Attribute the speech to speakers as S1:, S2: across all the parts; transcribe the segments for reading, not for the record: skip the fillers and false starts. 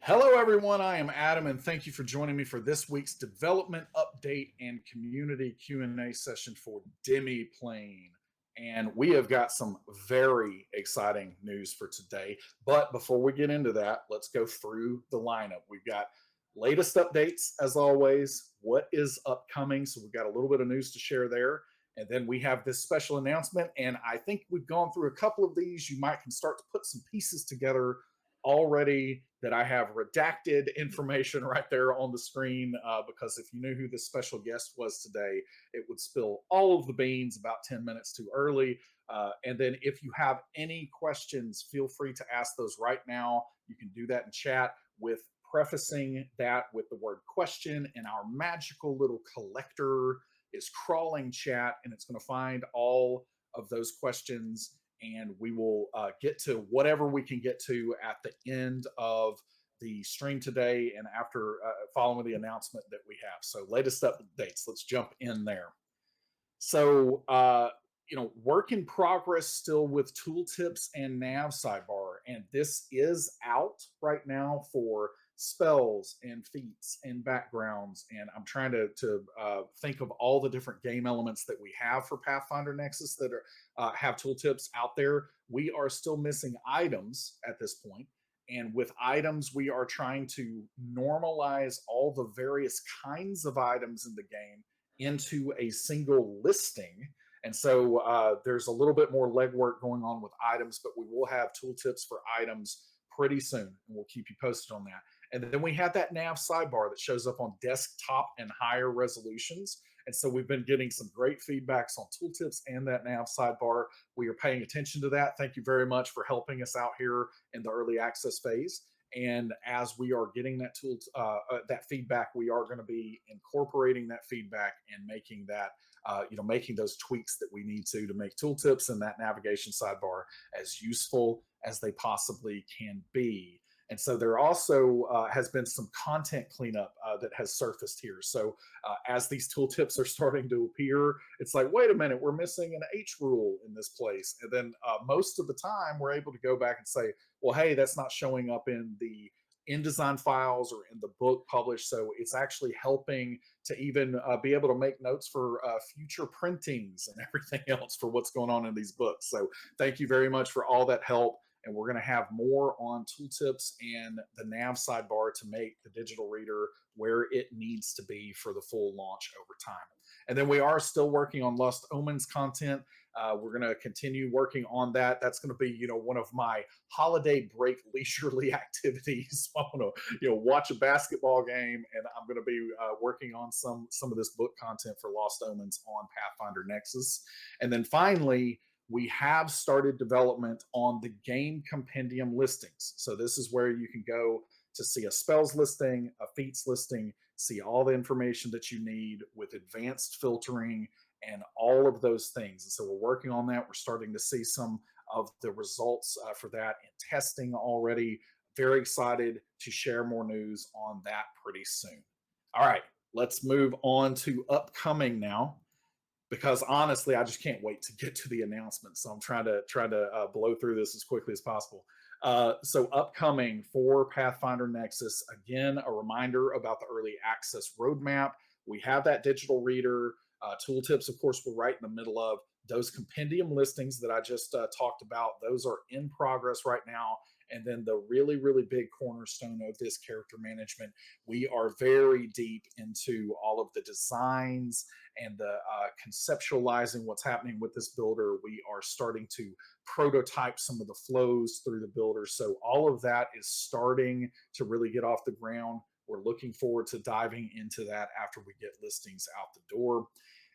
S1: Hello, everyone. I am Adam, and thank you for joining me for this week's development update and community Q&A session for Demiplane. And we have got some very exciting news for today. But before we get into that, let's go through the lineup. We've got latest updates, as always. What is upcoming? So we've got a little bit of news to share there. And then we have this special announcement. And I think we've gone through a couple of these. You might can start to put some pieces together already that I have redacted information right there on the screen because if you knew who this special guest was today, it would spill all of the beans about 10 minutes too early. And then if you have any questions, feel free to ask those right now. You can do that in chat with prefacing that with the word question, and our magical little collector is crawling chat, and it's going to find all of those questions, and we will get to whatever we can get to at the end of the stream today and after following the announcement that we have. So latest updates, let's jump in there. So, work in progress still with tooltips and nav sidebar. And this is out right now for spells and feats and backgrounds. And I'm trying to think of all the different game elements that we have for Pathfinder Nexus that are have tooltips out there. We are still missing items at this point. And with items, we are trying to normalize all the various kinds of items in the game into a single listing. And so there's a little bit more legwork going on with items, but we will have tooltips for items pretty soon, and we'll keep you posted on that. And then we have that nav sidebar that shows up on desktop and higher resolutions. And so we've been getting some great feedbacks on tooltips and that nav sidebar. We are paying attention to that. Thank you very much for helping us out here in the early access phase. And as we are getting that that feedback, we are going to be incorporating that feedback and making that, making those tweaks that we need to make tooltips and that navigation sidebar as useful as they possibly can be. And so there also has been some content cleanup that has surfaced here. So as these tooltips are starting to appear, it's like, wait a minute, we're missing an H rule in this place. And then most of the time, we're able to go back and say, well, hey, that's not showing up in the InDesign files or in the book published. So it's actually helping to even be able to make notes for future printings and everything else for what's going on in these books. So thank you very much for all that help. And we're going to have more on tooltips and the nav sidebar to make the digital reader where it needs to be for the full launch over time. And then we are still working on Lost Omens content. We're going to continue working on that. That's going to be, one of my holiday break leisurely activities. I'm going to, watch a basketball game, and I'm going to be working on some of this book content for Lost Omens on Pathfinder Nexus. And then finally, we have started development on the game compendium listings. So this is where you can go to see a spells listing, a feats listing, see all the information that you need with advanced filtering and all of those things. And so we're working on that. We're starting to see some of the results for that in testing already. Very excited to share more news on that pretty soon. All right, let's move on to upcoming now, because honestly, I just can't wait to get to the announcement. So I'm trying to blow through this as quickly as possible. So upcoming for Pathfinder Nexus, again, a reminder about the early access roadmap. We have that digital reader. Tooltips, of course, we're right in the middle of. Those compendium listings that I just talked about, those are in progress right now. And then the really, really big cornerstone of this character management, we are very deep into all of the designs and the conceptualizing what's happening with this builder. We are starting to prototype some of the flows through the builder. So all of that is starting to really get off the ground. We're looking forward to diving into that after we get listings out the door.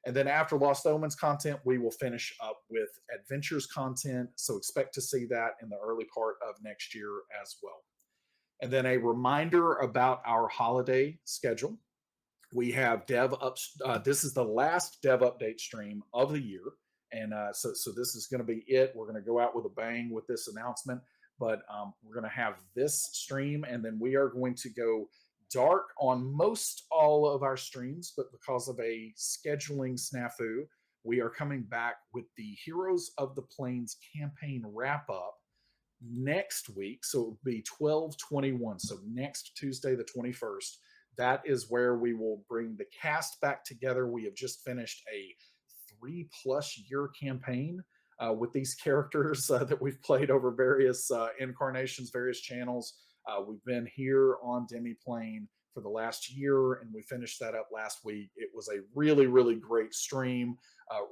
S1: And then after Lost Omens content, we will finish up with Adventures content. So expect to see that in the early part of next year as well. And then a reminder about our holiday schedule. We have dev up. This is the last dev update stream of the year. And so this is going to be it. We're going to go out with a bang with this announcement. But we're going to have this stream, and then we are going to go dark on most all of our streams, but because of a scheduling snafu, we are coming back with the Heroes of the Plains campaign wrap up next week, so it will be 12/21. So next Tuesday, the 21st, that is where we will bring the cast back together. We have just finished a 3+ year campaign with these characters that we've played over various incarnations, various channels. We've been here on Demiplane for the last year, and we finished that up last week. It was a really, really great stream,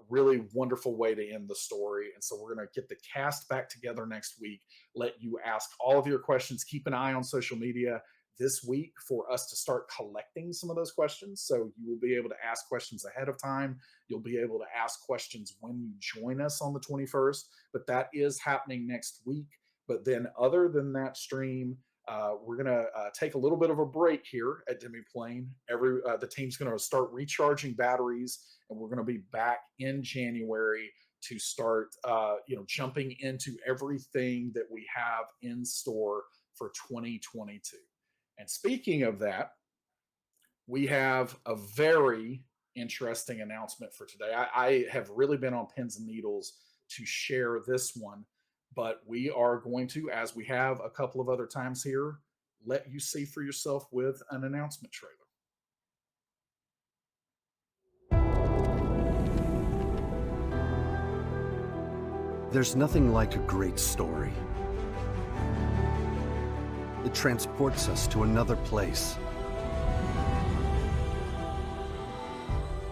S1: really wonderful way to end the story. And so we're going to get the cast back together next week, let you ask all of your questions. Keep an eye on social media this week for us to start collecting some of those questions. So you will be able to ask questions ahead of time. You'll be able to ask questions when you join us on the 21st, but that is happening next week. But then, other than that stream, we're gonna take a little bit of a break here at Demiplane. The team's gonna start recharging batteries, and we're gonna be back in January to start, jumping into everything that we have in store for 2022. And speaking of that, we have a very interesting announcement for today. I have really been on pins and needles to share this one, but we are going to, as we have a couple of other times here, let you see for yourself with an announcement trailer.
S2: There's nothing like a great story. It transports us to another place.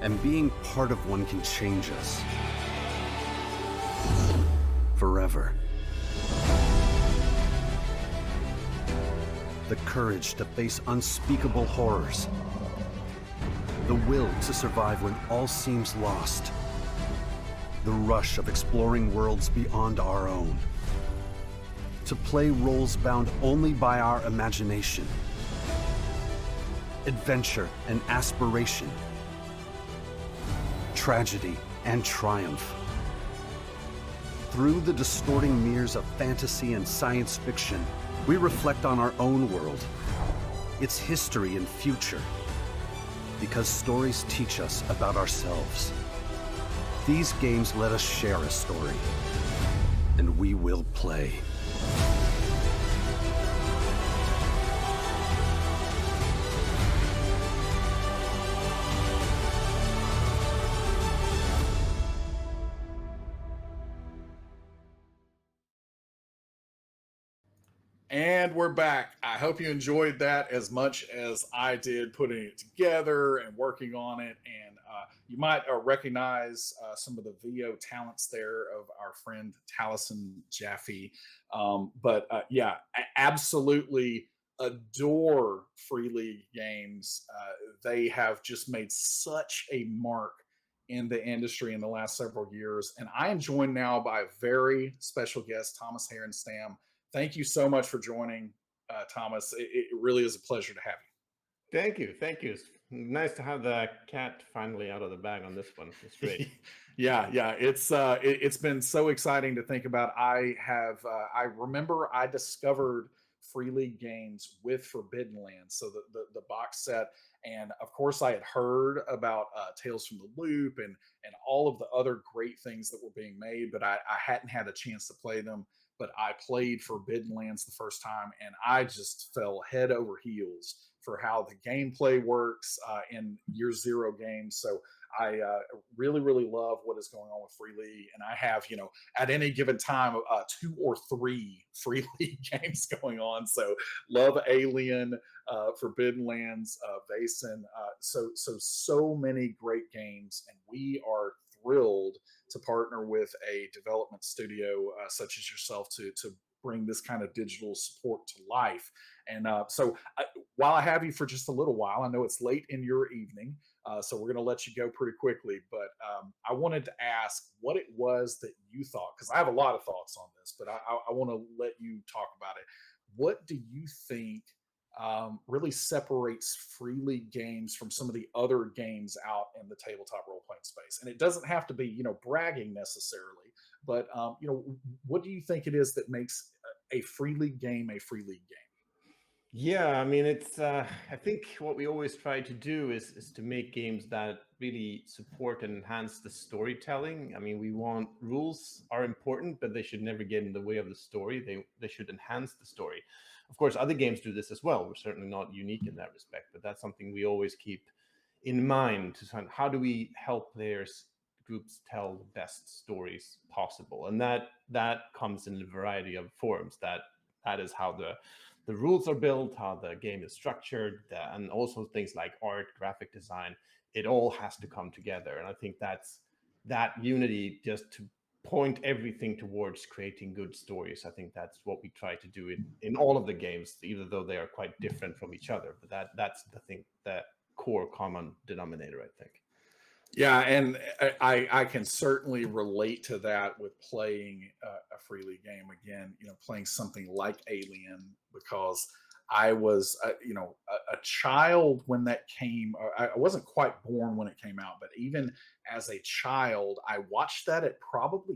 S2: And being part of one can change us forever. The courage to face unspeakable horrors. The will to survive when all seems lost. The rush of exploring worlds beyond our own. To play roles bound only by our imagination. Adventure and aspiration. Tragedy and triumph. Through the distorting mirrors of fantasy and science fiction, we reflect on our own world, its history and future. Because stories teach us about ourselves. These games let us share a story, and we will play.
S1: And we're back. I hope you enjoyed that as much as I did putting it together and working on it. And you might recognize some of the VO talents there of our friend Taliesin Jaffe. Yeah, absolutely adore Free League games. They have just made such a mark in the industry in the last several years. And I am joined now by a very special guest, Thomas Herenstam. Thank you so much for joining, Thomas. It really is a pleasure to have you.
S3: Thank you. Thank you. It's nice to have the cat finally out of the bag on this one. It's great.
S1: Yeah. It's been so exciting to think about. I remember I discovered Free League games with Forbidden Lands, so the box set, and of course I had heard about Tales from the Loop and all of the other great things that were being made, but I hadn't had a chance to play them. But I played Forbidden Lands the first time, and I just fell head over heels for how the gameplay works in Year Zero games. So I really, really love what is going on with Free League, and I have, at any given time, 2 or 3 Free League games going on. So love Alien, Forbidden Lands, Vaesen. So many great games, and we are thrilled to partner with a development studio such as yourself to bring this kind of digital support to life. And while I have you for just a little while, I know it's late in your evening, so we're going to let you go pretty quickly. But I wanted to ask what it was that you thought, because I have a lot of thoughts on this, but I want to let you talk about it. What do you think really separates Free League games from some of the other games out in the tabletop role playing space? And it doesn't have to be, bragging necessarily, but what do you think it is that makes a Free League game a Free League game?
S3: Yeah, I mean, it's. I think what we always try to do is to make games that really support and enhance the storytelling. I mean, we want rules are important, but they should never get in the way of the story. They should enhance the story. Of course, other games do this as well. We're certainly not unique in that respect, but that's something we always keep in mind to how do we help players groups tell the best stories possible, and that comes in a variety of forms. That is how the rules are built, how the game is structured, and also things like art, graphic design. It all has to come together, and I think that's that unity just to point everything towards creating good stories. I think that's what we try to do in all of the games, even though they are quite different from each other. But that's the thing, that core common denominator, I think.
S1: Yeah, and I can certainly relate to that with playing a free league game again. Playing something like Alien, because I was a child when that came. I wasn't quite born when it came out, but even as a child, I watched that at probably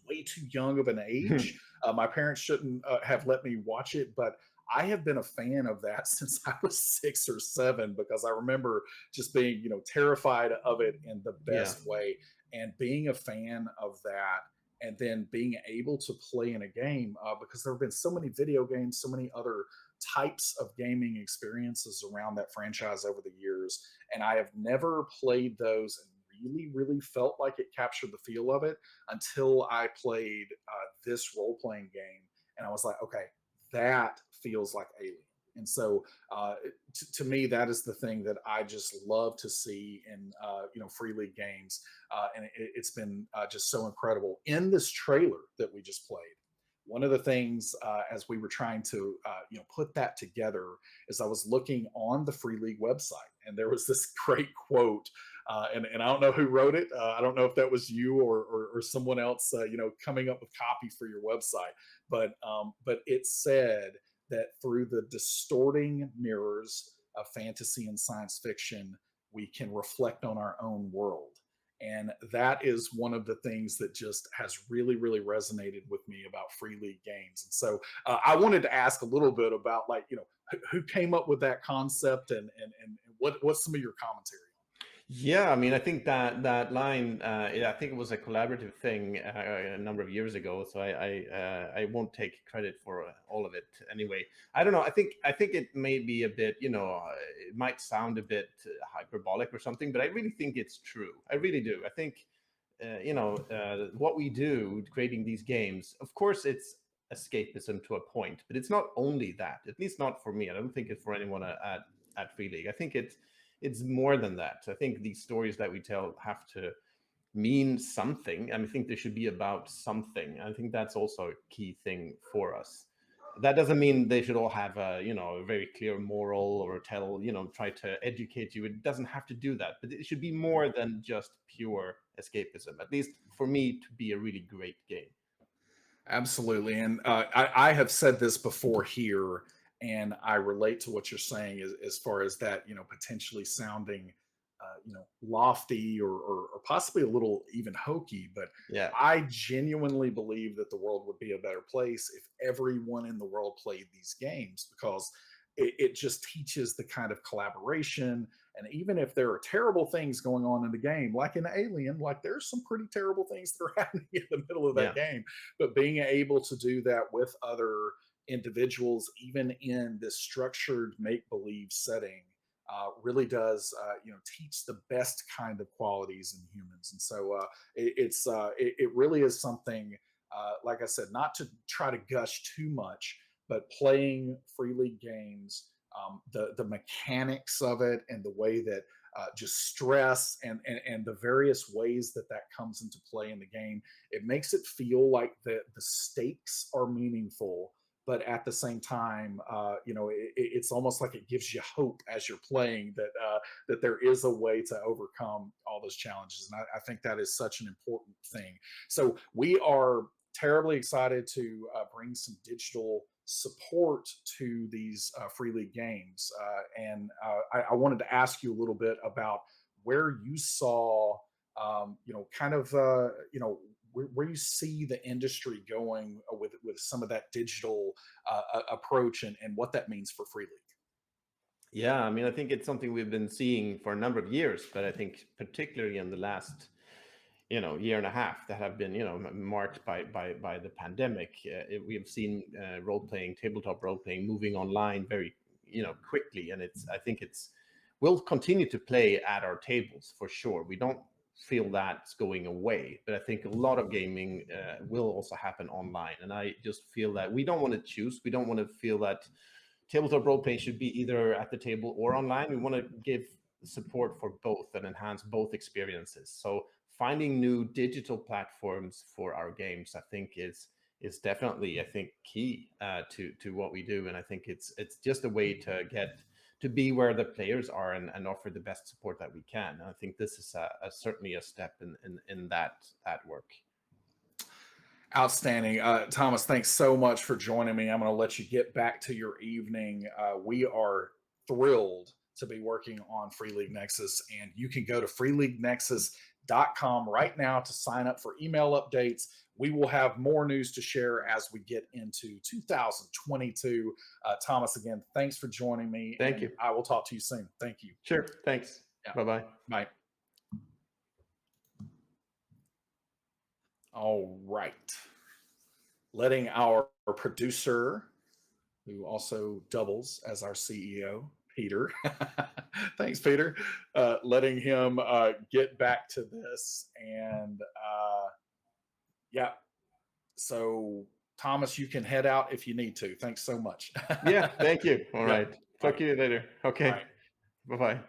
S1: way too young of an age. My parents shouldn't have let me watch it, but I have been a fan of that since I was 6 or 7, because I remember just being terrified of it in the
S3: Yeah.
S1: best way, and being a fan of that, and then being able to play in a game, because there have been so many video games, so many other types of gaming experiences around that franchise over the years, and I have never played those and really felt like it captured the feel of it until I played this role-playing game, and I was like, okay, that feels like Alien. And so, to me, that is the thing that I just love to see in free league games, and it's been just so incredible in this trailer that we just played. One of the things, as we were trying to put that together, is I was looking on the free league website, and there was this great quote. And I don't know who wrote it. I don't know if that was you or someone else, coming up with copy for your website. But it said that through the distorting mirrors of fantasy and science fiction, we can reflect on our own world. And that is one of the things that just has really resonated with me about free league games. And so, I wanted to ask a little bit about, like, who came up with that concept, and what's some of your commentary
S3: Yeah, I mean, I think that line, I think it was a collaborative thing a number of years ago. So I won't take credit for all of it anyway. I don't know. I think it may be a bit, it might sound a bit hyperbolic or something, but I really think it's true. I really do. I think, what we do creating these games, of course, it's escapism to a point, but it's not only that. At least not for me. I don't think it's for anyone at Free League. I think it's more than that. I think these stories that we tell have to mean something, and I think they should be about something. I think that's also a key thing for us. That doesn't mean they should all have a very clear moral or try to educate you. It doesn't have to do that, but it should be more than just pure escapism. At least for me, to be a really great game.
S1: Absolutely. And I have said this before here, and I relate to what you're saying, as far as that, potentially sounding, lofty, or possibly a little even hokey. But
S3: Yeah,
S1: I genuinely believe that the world would be a better place if everyone in the world played these games, because it just teaches the kind of collaboration. And even if there are terrible things going on in the game, like in Alien, like, there's some pretty terrible things that are happening in the middle of that
S3: yeah,
S1: game, but being able to do that with other individuals, even in this structured make believe setting, really does teach the best kind of qualities in humans. And so, it really is something, like I said, not to try to gush too much, but playing free league games, the mechanics of it, and the way that, just stress, and the various ways that that comes into play in the game, it makes it feel like the stakes are meaningful, but at the same time, it's almost like it gives you hope as you're playing, that there is a way to overcome all those challenges. And I think that is such an important thing. So we are terribly excited to bring some digital support to these free league games. And I wanted to ask you a little bit about where you saw, kind of, where you see the industry going with some of that digital approach, and what that means for free league.
S3: Yeah, I mean, I think it's something we've been seeing for a number of years, but I think particularly in the last, year and a half that have been, marked by the pandemic, we have seen role playing, tabletop role playing, moving online very, quickly, and I think we'll continue to play at our tables for sure. We don't feel that's going away, but I think a lot of gaming will also happen online, and I just feel that we don't want to choose. We don't want to feel that tabletop role playing should be either at the table or online. We want to give support for both and enhance both experiences. So finding new digital platforms for our games, I think, is definitely, I think, key to what we do. And I think it's just a way to get to be where the players are and offer the best support that we can. And I think this is certainly a step in that work.
S1: Outstanding. Thomas, thanks so much for joining me. I'm going to let you get back to your evening. We are thrilled to be working on Free League Nexus, and you can go to freeleaguenexus.com right now to sign up for email updates. We will have more news to share as we get into 2022. Thomas, again, thanks for joining me.
S3: Thank you.
S1: I will talk to you soon. Thank you.
S3: Sure. Thanks.
S1: Yeah.
S3: Bye-bye.
S1: Bye. All right. Letting our producer, who also doubles as our CEO, Peter, thanks, Peter, letting him get back to this. And yeah, so Thomas, you can head out if you need to. Thanks so much.
S3: Yeah, thank you. All
S1: Yep.
S3: right. Talk to you later. Okay.
S1: All right.
S3: Bye-bye.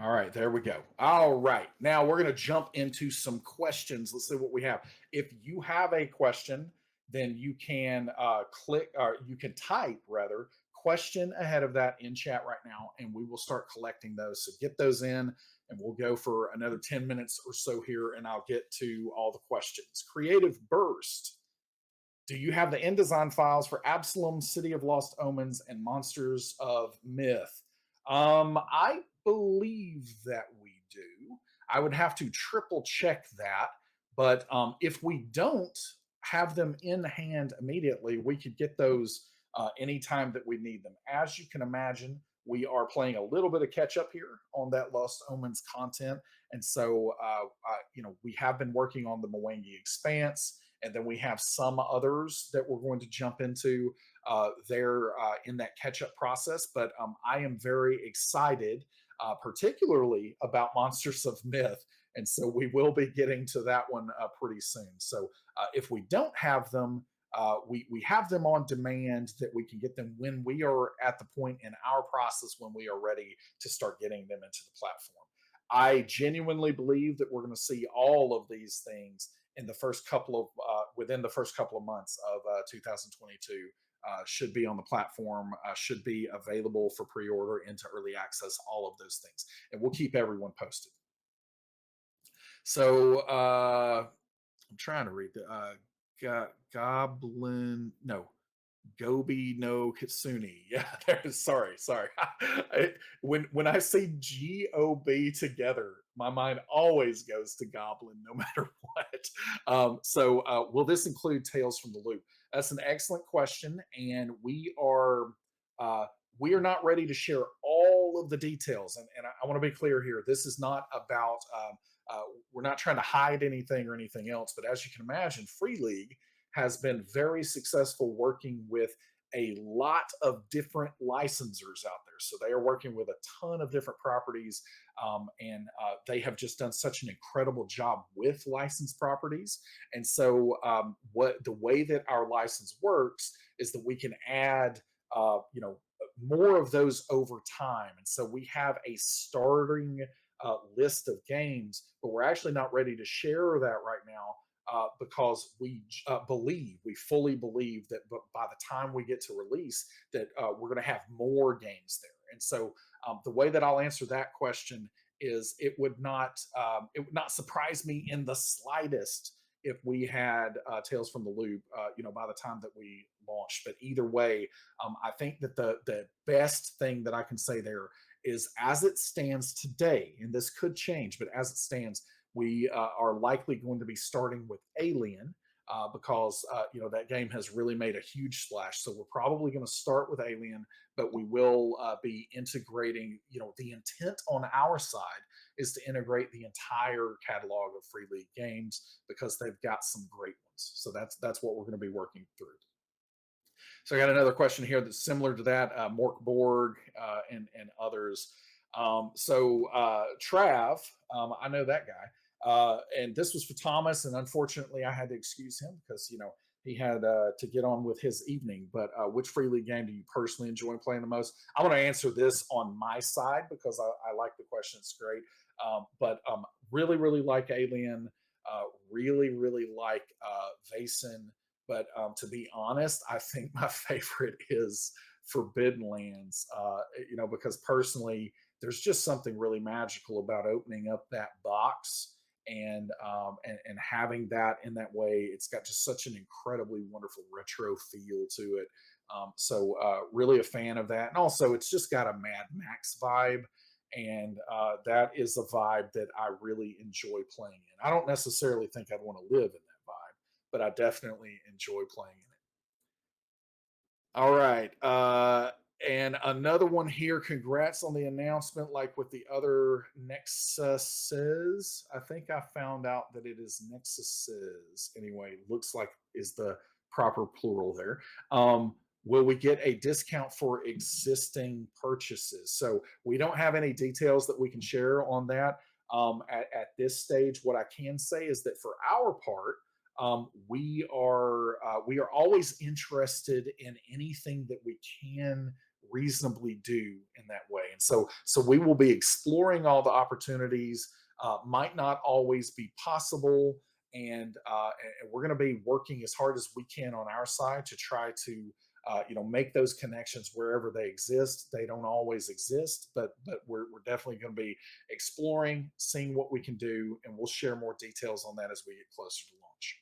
S1: All right, there we go. All right, now we're going to jump into some questions. Let's see what we have. If you have a question, then you can click, or you can type rather, question ahead of that in chat right now, and we will start collecting those. So get those in, and we'll go for another 10 minutes or so here, and I'll get to all the questions. Creative Burst. Do you have the InDesign files for Absalom, City of Lost Omens, and Monsters of Myth? I believe that we do. I would have to triple check that. But if we don't have them in hand immediately, we could get those anytime that we need them. As you can imagine, we are playing a little bit of catch up here on that Lost Omens content. And so, we have been working on the Mwangi Expanse, and then we have some others that we're going to jump into there in that catch-up process. But I am very excited, particularly about Monsters of Myth, and so we will be getting to that one pretty soon. So if we don't have them, we have them on demand that we can get them when we are at the point in our process when we are ready to start getting them into the platform. I genuinely believe that we're going to see all of these things in the first couple of within the first couple of months of 2022. Should be on the platform, should be available for pre-order into early access, all of those things, and we'll keep everyone posted. So I'm trying to read the Goblin, no, Gobi no Kitsune. Yeah, sorry. When I say GOB together, my mind always goes to Goblin, no matter what. So will this include Tales from the Loop? That's an excellent question, and we are not ready to share all of the details. And I want to be clear here: this is not about we're not trying to hide anything or anything else. But as you can imagine, Free League has been very successful working with a lot of different licensors out there. So they are working with a ton of different properties, and they have just done such an incredible job with licensed properties. And so, what the way that our license works is that we can add, more of those over time. And so we have a starting list of games, but we're actually not ready to share that right now. Because we fully believe that by the time we get to release, that we're going to have more games there. And so the way that I'll answer that question is it would not surprise me in the slightest if we had Tales from the Loop, by the time that we launch. But either way, I think that the best thing that I can say there is, as it stands today, and this could change, but as it stands, we are likely going to be starting with Alien because that game has really made a huge splash. So we're probably going to start with Alien, but we will be integrating. The intent on our side is to integrate the entire catalog of Free League games because they've got some great ones. So that's what we're going to be working through. So I got another question here that's similar to that, Mork Borg and others. Trav, I know that guy, and this was for Thomas, and unfortunately I had to excuse him because he had to get on with his evening. But which Free League game do you personally enjoy playing the most? I want to answer this on my side because I like the question. It's great, but really really like Alien, really really like Vason. But to be honest, I think my favorite is Forbidden Lands. Because personally, there's just something really magical about opening up that box and having that in that way. It's got just such an incredibly wonderful retro feel to it. Really a fan of that, and also it's just got a Mad Max vibe. And that is a vibe that I really enjoy playing in. I don't necessarily think I'd want to live in that vibe, but I definitely enjoy playing in it. All right. And another one here. Congrats on the announcement, like with the other Nexuses. I think I found out that it is Nexuses. Anyway, looks like is the proper plural there. Will we get a discount for existing purchases? So we don't have any details that we can share on that at this stage. What I can say is that for our part, we are always interested in anything that we can reasonably do in that way, and so we will be exploring all the opportunities. Might not always be possible, and we're going to be working as hard as we can on our side to try to make those connections wherever they exist. They don't always exist, but we're definitely going to be exploring, seeing what we can do, and we'll share more details on that as we get closer to launch.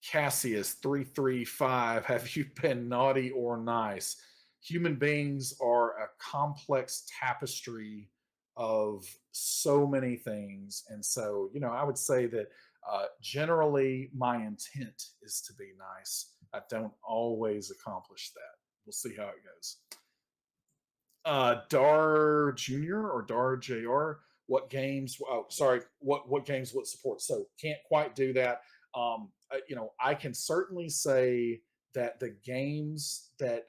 S1: Cassius 335, have you been naughty or nice? Human beings are a complex tapestry of so many things. And so, I would say that generally my intent is to be nice. I don't always accomplish that. We'll see how it goes. Dar Jr. or Dar Jr. What games? Oh, sorry. What games? What support? So can't quite do that. I can certainly say that the games that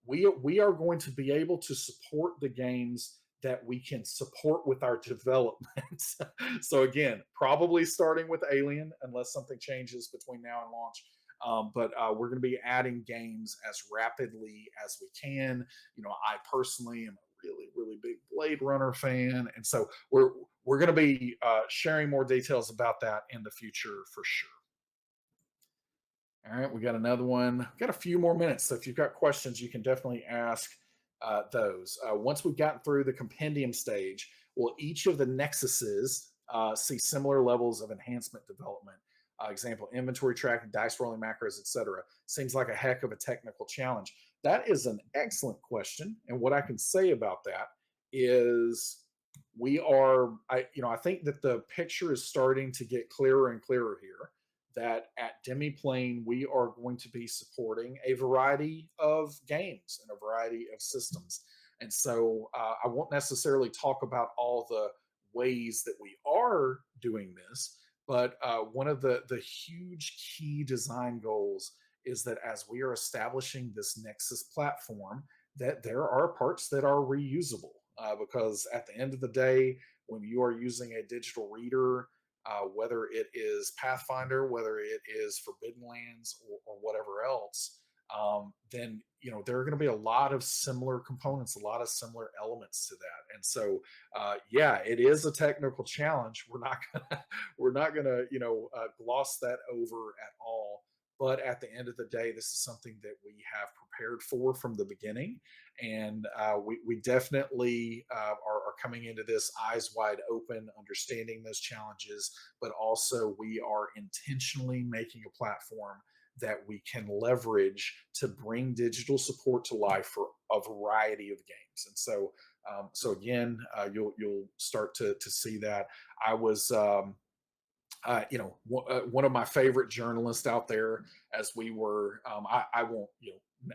S1: we are going to be able to support the games that we can support with our development. So again, probably starting with Alien, unless something changes between now and launch. But we're going to be adding games as rapidly as we can. I personally am a really, really big Blade Runner fan, and so we're going to be sharing more details about that in the future for sure. All right, we got another one. We've got a few more minutes, so if you've got questions, you can definitely ask those. Once we've gotten through the compendium stage, will each of the nexuses see similar levels of enhancement development? Example, inventory tracking, dice rolling macros, etc. Seems like a heck of a technical challenge. That is an excellent question, and what I can say about that is I think that the picture is starting to get clearer and clearer here. That at Demiplane we are going to be supporting a variety of games and a variety of systems, and so I won't necessarily talk about all the ways that we are doing this. But one of the huge key design goals is that as we are establishing this Nexus platform, that there are parts that are reusable. Because at the end of the day, when you are using a digital reader, whether it is Pathfinder, whether it is Forbidden Lands, or whatever else, then there are going to be a lot of similar components, a lot of similar elements to that. And so, yeah, it is a technical challenge. We're not gonna gloss that over at all. But at the end of the day, this is something that we have prepared for from the beginning, and we definitely are coming into this eyes wide open, understanding those challenges. But also, we are intentionally making a platform that we can leverage to bring digital support to life for a variety of games. And so again, you'll start to see that. I was one of my favorite journalists out there as we were. I won't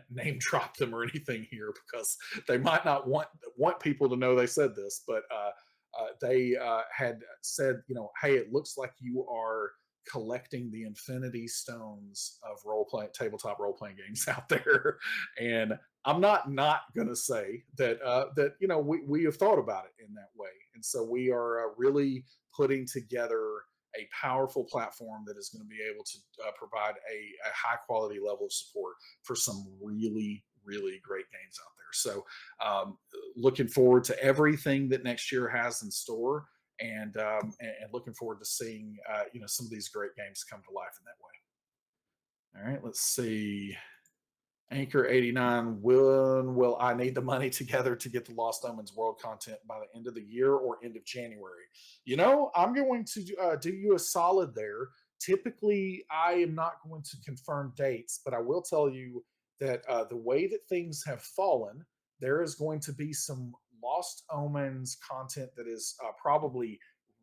S1: name drop them or anything here because they might not want people to know they said this, but they had said, hey, it looks like you are collecting the infinity stones of tabletop role playing games out there, and I'm not going to say that we have thought about it in that way, and so we are really putting together a powerful platform that is going to be able to provide a high quality level of support for some really really great games out there. So looking forward to everything that next year has in store, and looking forward to seeing some of these great games come to life in that way. All right, let's see. Anchor 89, when will I need the money together to get the Lost Omens world content by the end of the year or end of January? I'm going to do you a solid there. Typically, I am not going to confirm dates, but I will tell you that the way that things have fallen, there is going to be some Lost Omens content that is probably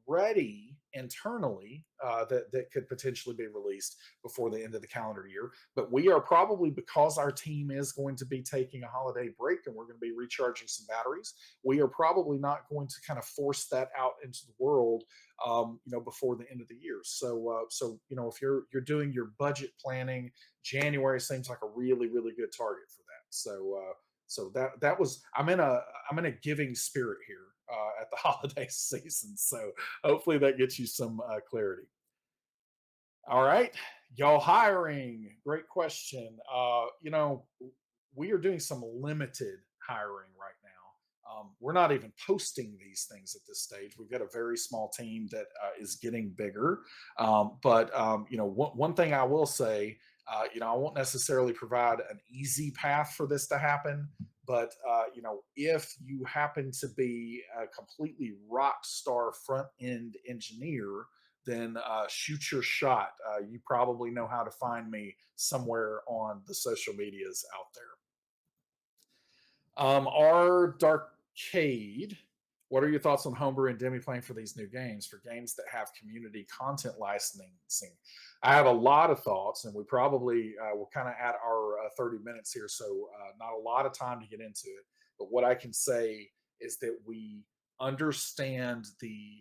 S1: ready internally that could potentially be released before the end of the calendar year. But we are probably, because our team is going to be taking a holiday break and we're going to be recharging some batteries, we are probably not going to kind of force that out into the world, before the end of the year. So if you're doing your budget planning, January seems like a really really good target for that. So that was I'm in a giving spirit here at the holiday season. So hopefully that gets you some clarity. All right, y'all hiring. Great question. We are doing some limited hiring right now. We're not even posting these things at this stage. We've got a very small team that is getting bigger. One thing I will say, I won't necessarily provide an easy path for this to happen. But if you happen to be a completely rock star front end engineer, then shoot your shot. You probably know how to find me somewhere on the social medias out there. Our Darkade, what are your thoughts on Homebrew and Demiplane for these new games, for games that have community content licensing? I have a lot of thoughts, and we probably we're kind of at our 30 minutes here, so not a lot of time to get into it. But what I can say is that we understand the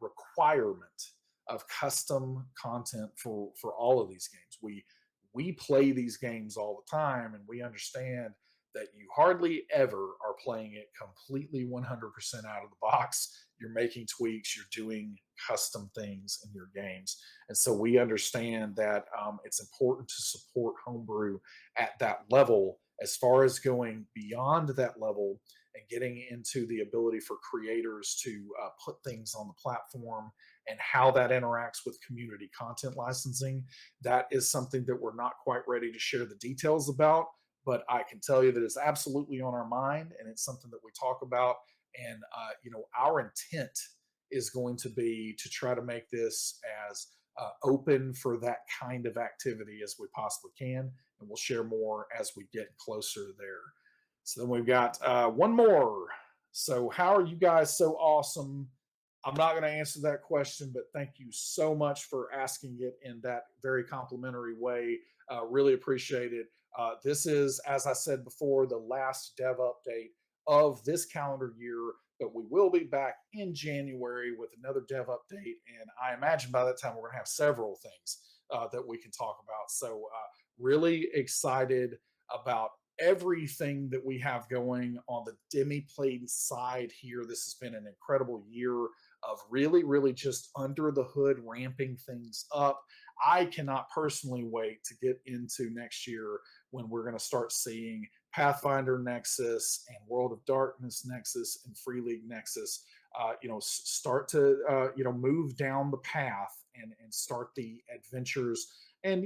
S1: requirement of custom content for all of these games. We play these games all the time, and we understand that you hardly ever are playing it completely 100% out of the box. You're making tweaks, you're doing custom things in your games. And so we understand that it's important to support Homebrew at that level. As far as going beyond that level and getting into the ability for creators to put things on the platform and how that interacts with community content licensing, that is something that we're not quite ready to share the details about, but I can tell you that it's absolutely on our mind, and it's something that we talk about. And our intent is going to be to try to make this as open for that kind of activity as we possibly can, and we'll share more as we get closer there. So then we've got one more. So how are you guys so awesome? I'm not going to answer that question, but thank you so much for asking it in that very complimentary way. Really appreciate it. This is, as I said before, the last dev update of this calendar year, but we will be back in January with another dev update. And I imagine by that time, we're going to have several things that we can talk about. So, really excited about everything that we have going on the Demiplane side here. This has been an incredible year of really, really just under the hood ramping things up. I cannot personally wait to get into next year when we're going to start seeing Pathfinder Nexus and World of Darkness Nexus and Free League Nexus, start to, move down the path and start the adventures. And,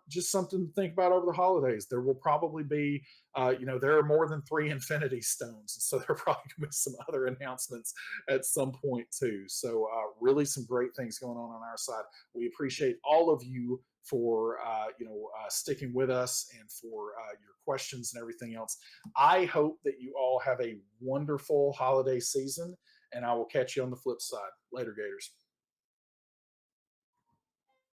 S1: just something to think about over the holidays. There will probably be, there are more than 3 Infinity Stones. So there are probably going to be some other announcements at some point too. So really some great things going on our side. We appreciate all of you for sticking with us and for your questions and everything else. I hope that you all have a wonderful holiday season, and I will catch you on the flip side. Later, Gators.